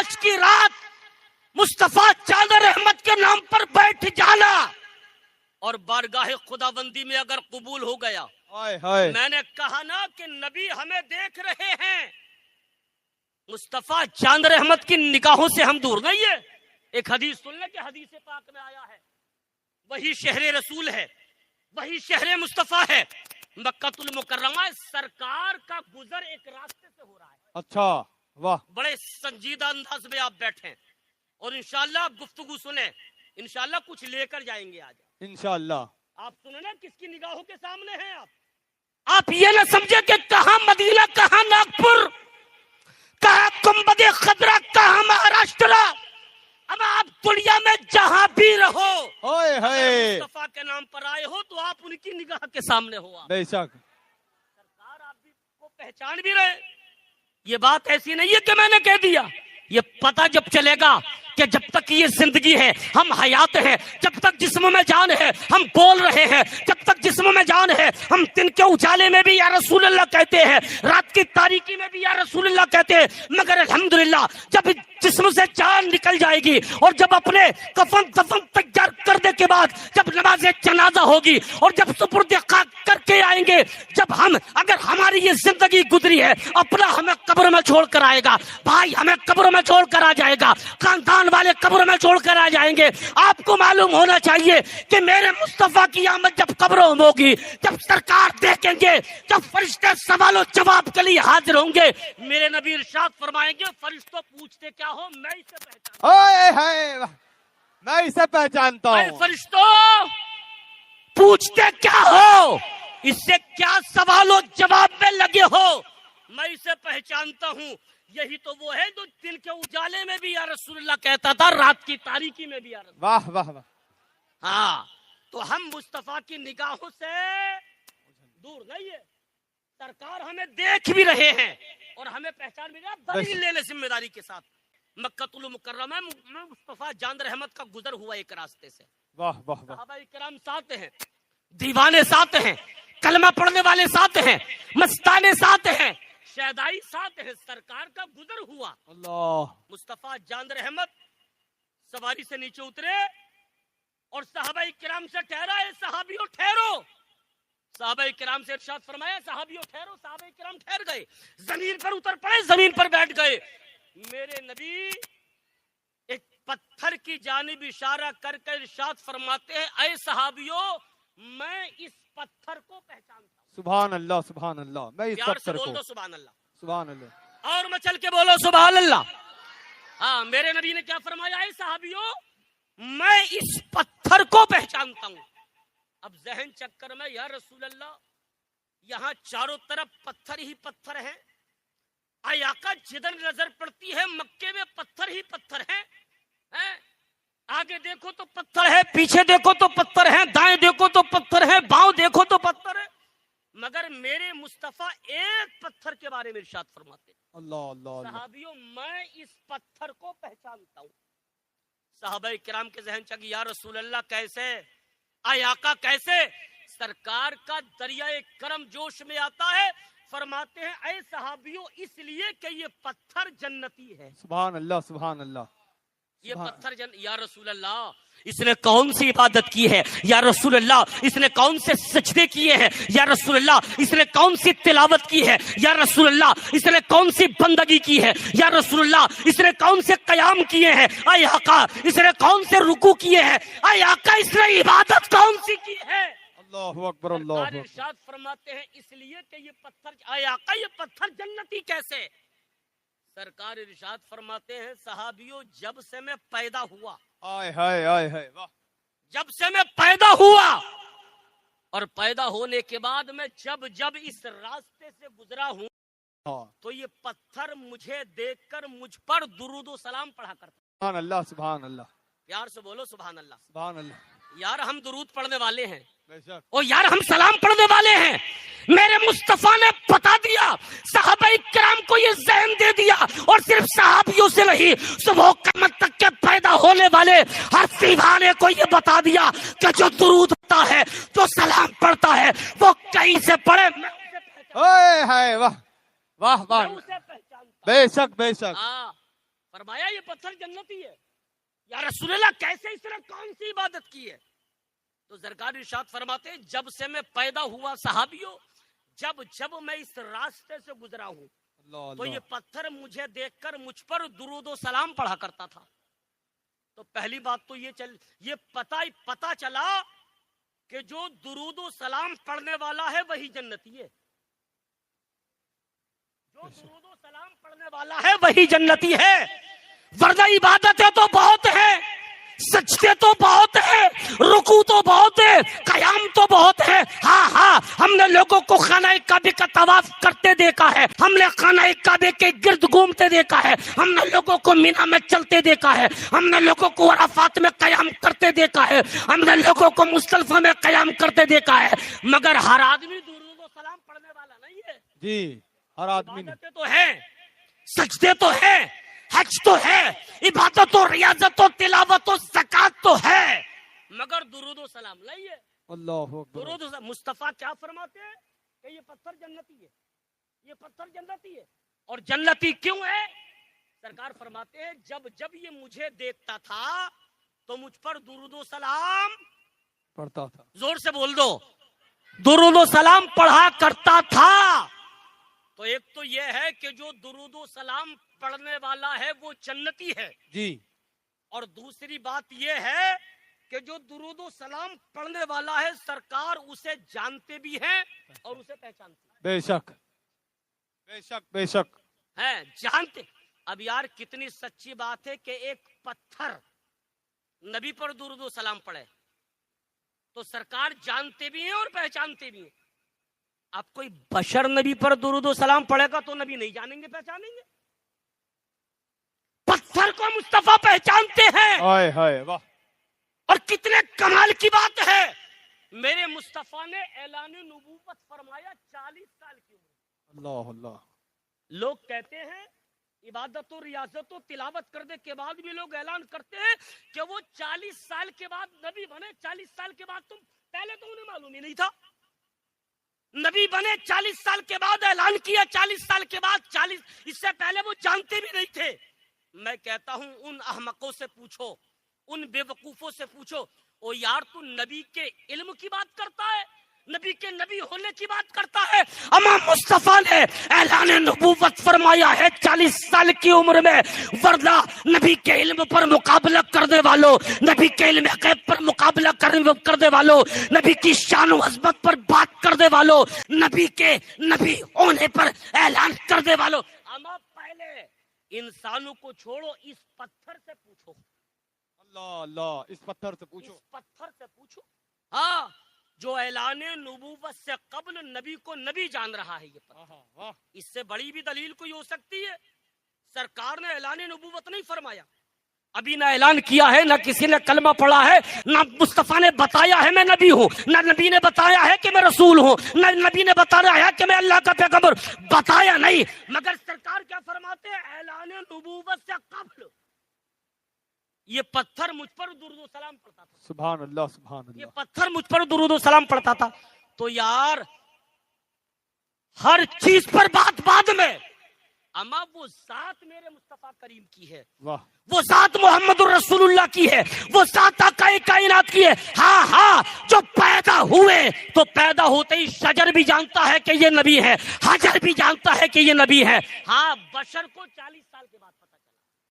آج کی رات مصطفیٰ چادر احمد کے نام پر بیٹھ جانا اور بارگاہ خداوندی میں اگر قبول ہو گیا. میں نے کہا نا کہ نبی ہمیں دیکھ رہے ہیں, مصطفیٰ چادر احمد کی نگاہوں سے ہم دور نہیں ہے. ایک حدیث سن لیں کہ حدیث پاک میں آیا ہے, وہی شہر رسول ہے, وہی شہر مصطفیٰ ہے, مکہ المکرمہ. سرکار کا گزر ایک راستے سے ہو رہا ہے. اچھا, واہ, بڑے سنجیدہ انداز میں آپ بیٹھیں اور انشاءاللہ آپ گفتگو سنیں, انشاءاللہ کچھ لے کر جائیں گے. آج انشاءاللہ آپ سنیں نا کس کی نگاہوں کے سامنے ہیں. آپ یہ نہ سمجھے کہ کہاں مدینہ, کہاں ناگپور, کہاں گنبد خضرا, کہاں مہاراشٹر. اب آپ دنیا میں جہاں بھی رہو, مصطفیٰ کے نام پر آئے ہو تو آپ ان کی نگاہ کے سامنے ہو. بے شک سرکار آپ بھی کو پہچان بھی رہے. یہ بات ایسی نہیں ہے کہ میں نے کہہ دیا, یہ پتہ جب چلے گا کہ جب تک یہ زندگی ہے ہم حیات ہیں, جب تک جسم میں جان ہے ہم بول رہے ہیں, جب تک جسم میں جان ہے ہم دن کے اجالے میں بھی یا رسول اللہ کہتے ہیں, رات کی تاریکی میں بھی یا رسول اللہ کہتے ہیں. مگر الحمدللہ جب جسم سے جان نکل جائے گی اور جب اپنے کفن دفن تیار کرنے کے بعد جب نماز جنازہ ہوگی اور جب سپرد خاک کر کے آئیں گے, جب ہم اگر ہماری یہ زندگی گزری ہے, اپنا ہمیں قبر میں چھوڑ کر آئے گا, بھائی ہمیں قبر میں چھوڑ کر آ جائے گا, خاندان والے قبر میں چھوڑ کر آ جائیں گے. آپ کو معلوم ہونا چاہیے کہ میرے مصطفیٰ کی آمد جب قبروں میں ہوگی, جب سرکار دیکھیں گے, جب فرشتے سوال و جواب کے لیے حاضر ہوں گے, میرے نبی ارشاد فرمائیں گے فرشتوں پوچھتے کیا ہو, میں اسے پہچانتا ہوں. میں اسے پہچانتا ہوں. فرشتوں پوچھتے کیا ہو, اس سے کیا سوال و جواب میں لگے ہو, میں اسے پہچانتا ہوں. یہی تو وہ ہے جو دل کے اجالے میں بھی یا رسول اللہ کہتا تھا, رات کی تاریکی میں بھی یا رسول اللہ. واہ واہ واہ. ہاں, تو ہم مصطفیٰ کی نگاہوں سے دور نہیں ہے. سرکار ہمیں دیکھ بھی رہے ہیں اور ہمیں پہچان بھی رہے ہیں. دلیل لے لے ذمہ داری کے ساتھ. مکہ المکرمہ میں مصطفیٰ چادر احمد کا گزر ہوا ایک راستے سے. واہ واہ واہ. صحابہ کرام ساتھ ہیں, دیوانے ساتھ ہیں, کلمہ پڑھنے والے ساتھ ہیں, مستانے ساتھ ہیں, شہدائی ساتھ ہے. سرکار کا گزر ہوا. اللہ. مصطفیٰ چادر احمد سواری سے نیچے اترے اور صحابہ کرام سے ٹھہرا, ہے صحابیوں ٹھہرو. صحابہ کرام سے ارشاد فرمایا صحابیوں ٹھہرو. صحابہ کرام ٹھہر گئے, زمین پر اتر پڑے, زمین پر بیٹھ گئے. میرے نبی ایک پتھر کی جانب اشارہ کر کے ارشاد فرماتے ہیں اے صحابیوں میں اس پتھر کو پہچانتا ہوں. سبحان اللہ سبحان اللہ. میں اس پتھر کو, بول دو سبحان اللہ, سبحان اللہ, اور مچل کے بولو سبحان اللہ. ہاں, میرے نبی نے کیا فرمایا, اے صحابیوں میں اس پتھر کو پہچانتا ہوں. اب ذہن چکر میں یا رسول اللہ یہاں چاروں طرف پتھر ہی پتھر ہیں, اے آقا جدھر نظر پڑتی ہے مکے میں پتھر ہی پتھر ہیں. آگے دیکھو تو پتھر ہے, پیچھے دیکھو تو پتھر ہیں, دائیں دیکھو تو پتھر ہے, باؤں دیکھو تو پتھر ہے. مگر میرے مصطفیٰ ایک پتھر کے بارے میں ارشاد فرماتے ہیں, اللہ اللہ. صحابیوں میں اس پتھر کو پہچانتا ہوں. صحابہ کرام کے ذہن چکی یا رسول اللہ کیسے, اے آقا کیسے. سرکار کا دریائے کرم جوش میں آتا ہے, فرماتے ہیں اے صحابیوں اس لیے کہ یہ پتھر جنتی ہے. سبحان اللہ سبحان اللہ. یہ پتھر یا رسول اللہ اس نے کون سی عبادت کی ہے, یا رسول اللہ اس نے کون سے سجدے کیے ہیں, یا رسول اللہ اس نے کون سی تلاوت کی ہے, یا رسول اللہ اس نے کون سی بندگی کی ہے, یا رسول اللہ اس نے کون سے قیام کیے ہیں, اے آقا اس نے کون سے رکوع کیے ہیں, اے آقا اس نے عبادت کون سی کی ہے. اللہ اکبر. اللہ اکبر. ارشاد فرماتے ہیں اس لیے کہ یہ پتھر, اے آقا یہ پتھر جنتی کیسے. سرکار ارشاد فرماتے ہیں صحابیوں جب سے میں پیدا ہوا, آئے ہائے آئے ہائے واہ, جب سے میں پیدا ہوا اور پیدا ہونے کے بعد میں جب اس راستے سے گزرا ہوں تو یہ پتھر مجھے دیکھ کر مجھ پر درود و سلام پڑھا کرتا. سبحان اللہ سبحان اللہ. پیار سے بولو سبحان اللہ. سبحان اللہ. یار ہم درود پڑھنے والے ہیں, اور یار ہم سلام پڑھنے والے ہیں. میرے مصطفیٰ نے بتا دیا, صحابہ کرام کو یہ ذہن دے دیا, اور صرف صحابیوں سے نہیں صبح قیامت تک کے پیدا ہونے والے ہر دیوانے کو یہ بتا دیا کہ جو درود پڑھتا ہے, جو سلام پڑھتا ہے, وہ کہیں سے پڑھے. واہ واہ واہ. بے شک بے شک. فرمایا یہ پتھر جنتی ہے. یا رسول اللہ کیسے اس نے کون سی عبادت کی ہے؟ تو سرکار ارشاد فرماتے ہیں جب سے میں پیدا ہوا صحابیوں، جب میں اس راستے سے گزرا ہوں تو یہ پتھر مجھے دیکھ کر مجھ پر درود و سلام پڑھا کرتا تھا. تو پہلی بات تو یہ پتا چلا کہ جو درود و سلام پڑھنے والا ہے وہی جنتی ہے. جو درود و سلام پڑھنے والا ہے وہی جنتی ہے. ورنہ عبادتیں تو بہت ہیں، سجدے تو بہت ہیں، رکوع تو بہت ہے، قیام تو بہت ہے. ہاں ہم نے لوگوں کو خانہ کعبہ کا طواف کرتے دیکھا ہے، ہم نے خانہ کعبہ کے گرد گھومتے دیکھا ہے، ہم نے لوگوں کو مینا میں چلتے دیکھا ہے، ہم نے لوگوں کو عرفات میں قیام کرتے دیکھا ہے، ہم نے لوگوں کو مزدلفہ میں قیام کرتے دیکھا ہے. مگر ہر آدمی درود و سلام پڑھنے والا نہیں ہے. جی ہر آدمی عبادتیں تو ہیں، سجدے تو ہیں، حج تو ہے، عبادت و ریاضت و تلاوت و زکات تو ہے، مگر درود و سلام نہیں ہے. اللہ اکبر. درود و سلام. مصطفیٰ کیا فرماتے ہیں کہ یہ پتھر جنتی ہے، یہ پتھر جنتی ہے. اور جنتی کیوں ہے؟ سرکار فرماتے ہیں جب یہ مجھے دیکھتا تھا تو مجھ پر درود و سلام پڑھتا تھا. زور سے بول دو، درود و سلام پڑھا کرتا تھا. تو ایک تو یہ ہے کہ جو درود و سلام پڑھنے والا ہے وہ جنتی ہے. جی. اور دوسری بات یہ ہے کہ جو درود و سلام پڑھنے والا ہے سرکار اسے جانتے بھی ہیں اور اسے پہچانتے ہیں. بے شک بے شک بے شک ہے، جانتے. اب یار کتنی سچی بات ہے کہ ایک پتھر نبی پر درود و سلام پڑھے تو سرکار جانتے بھی ہیں اور پہچانتے بھی ہیں. اب کوئی بشر نبی پر درود و سلام پڑھے گا تو نبی نہیں جانیں گے، پہچانیں گے. پتھر کو مصطفیٰ پہچانتے ہیں. ہائے ہائے واہ. اور کتنے کمال کی بات ہے، میرے مصطفیٰ نے اعلان نبوت فرمایا 40 سال کی عمر. اللہ اللہ. لوگ کہتے ہیں عبادت و ریاضت و تلاوت کرنے کے بعد بھی لوگ اعلان کرتے ہیں کہ وہ 40 سال کے بعد نبی بنے. 40 سال کے بعد پہلے تو انہیں معلوم ہی نہیں تھا. نبی بنے 40 سال کے بعد اعلان کیا، 40 سال کے بعد 40، اس سے پہلے وہ جانتے بھی نہیں تھے. میں کہتا ہوں ان احمقوں سے پوچھو، ان بے وقوفوں سے پوچھو، او یار تو نبی کے علم کی بات کرتا ہے، نبی کے نبی ہونے کی بات کرتا ہے. اما مصطفیٰ نے اعلان نبوت فرمایا ہے 40 سال کی عمر میں. ورنہ نبی کے علم پر مقابلہ کرنے والوں، نبی کے علم غیب پر مقابلہ کرنے والوں، نبی کی شان و عظمت پر بات کرنے والوں، نبی کے نبی ہونے پر اعلان کرنے والوں. اما پہلے انسانوں کو چھوڑو، اس پتھر سے پوچھو. اللہ اللہ. اس پتھر سے پوچھو، اس پتھر سے پوچھو. ہاں، جو اعلان نبوت سے قبل نبی کو نبی جان رہا ہے یہ پتھر. اس سے بڑی بھی دلیل کوئی ہو سکتی ہے؟ سرکار نے اعلان نبوت نہیں فرمایا، ابھی نہ اعلان کیا ہے، نہ کسی نے کلمہ پڑھا ہے، نہ مصطفیٰ نے بتایا ہے میں نبی ہوں، نہ نبی نے بتایا ہے کہ میں رسول ہوں، نہ نبی نے بتایا ہے کہ میں اللہ کا پیغمبر. بتایا نہیں، مگر سرکار کیا فرماتے ہیں؟ اعلان نبوت سے قبل یہ پتھر مجھ پر درود و سلام پڑھتا تھا. سبحان اللہ سبحان یہ اللہ. پتھر مجھ پر درود و سلام پڑھتا تھا. تو یار ہر چیز پر بات بعد میں، اما وہ ذات میرے مصطفیٰ کریم کی ہے، واہ. وہ ذات محمد الرسول اللہ کی ہے، وہ ذات آقا کائنات کی ہے. ہاں جو پیدا ہوئے تو پیدا ہوتے ہی شجر بھی جانتا ہے کہ یہ نبی ہے، حجر بھی جانتا ہے کہ یہ نبی ہے. ہاں بشر کو 40 سال کے بعد